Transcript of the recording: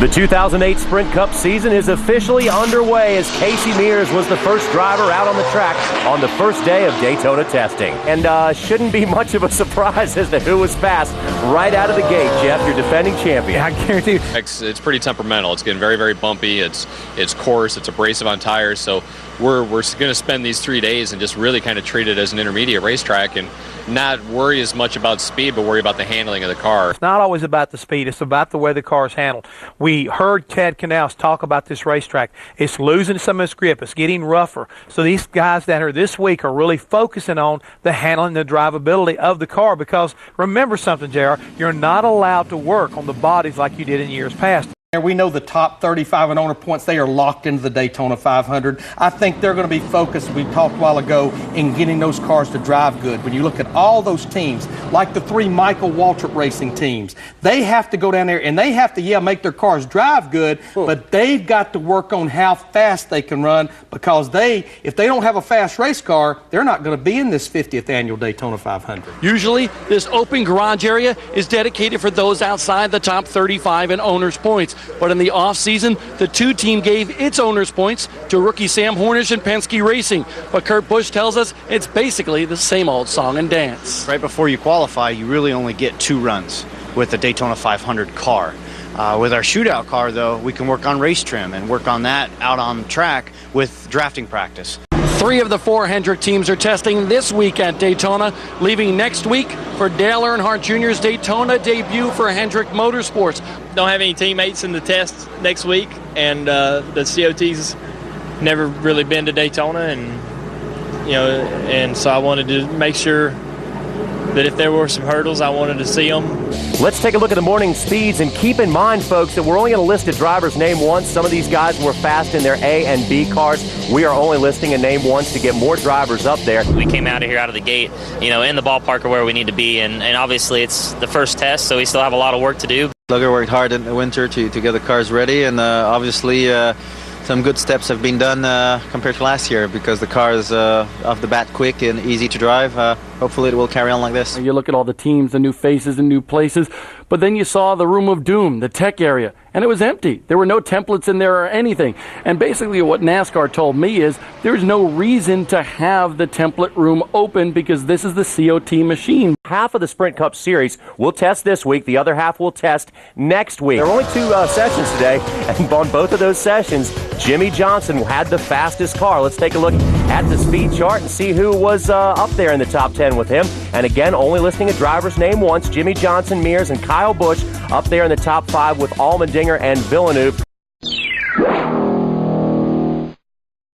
The 2008 Sprint Cup season is officially underway as Casey Mears was the first driver out on the track on the first day of Daytona testing. And shouldn't be much of a surprise as to who was fast right out of the gate. Jeff, your defending champion. Yeah, I guarantee you. It's pretty temperamental. It's getting very, very bumpy. It's coarse. It's abrasive on tires. So we're going to spend these 3 days and just really kind of treat it as an intermediate racetrack and not worry as much about speed, but worry about the handling of the car. It's not always about the speed. It's about the way the car is handled. We heard Chad KNAUS talk about this racetrack. It's losing some of its grip. It's getting rougher. So these guys that are this week are really focusing on the handling, the drivability of the car, because remember something, JR, you're not allowed to work on the bodies like you did in years past. We know the top 35 and owner points, they are locked into the Daytona 500. I think they're going to be focused, we talked a while ago, in getting those cars to drive good. When you look at all those teams, like the 3 Michael Waltrip Racing teams, they have to go down there and they have to, make their cars drive good, but they've got to work on how fast they can run, because if they don't have a fast race car, they're not going to be in this 50th annual Daytona 500. Usually, this open garage area is dedicated for those outside the top 35 in owners' points. But in the off-season, the 2 team gave its owners' points to rookie Sam Hornish and Penske Racing. But Kurt Busch tells us it's basically the same old song and dance. Right before you qualify, you really only get 2 runs with the Daytona 500 car. With our shootout car, though, we can work on race trim and work on that out on track with drafting practice. 3 of the 4 Hendrick teams are testing this week at Daytona, leaving next week for Dale Earnhardt Jr.'s Daytona debut for Hendrick Motorsports. Don't have any teammates in the test next week, and the COT's never really been to Daytona, and so I wanted to make sure that if there were some hurdles, I wanted to see them. Let's take a look at the morning speeds, and keep in mind, folks, that we're only going to list a driver's name once. Some of these guys were fast in their A and B cars. We are only listing a name once to get more drivers up there. We came out of here out of the gate, in the ballpark of where we need to be, and obviously it's the first test, so we still have a lot of work to do. Lugger worked hard in the winter to get the cars ready, and obviously some good steps have been done compared to last year, because the car is off the bat quick and easy to drive. Hopefully it will carry on like this. You look at all the teams, the new faces and new places, but then you saw the room of doom, the tech area, and it was empty. There were no templates in there or anything. And basically what NASCAR told me is there's no reason to have the template room open, because this is the COT machine. Half of the Sprint Cup Series will test this week. The other half will test next week. There are only 2 sessions today, and on both of those sessions, Jimmy Johnson had the fastest car. Let's take a look at the speed chart and see who was up there in the top 10 with him. And again, only listing a driver's name once. Jimmy Johnson, Mears, and Kyle Busch up there in the top 5 with Allmendinger and Villeneuve.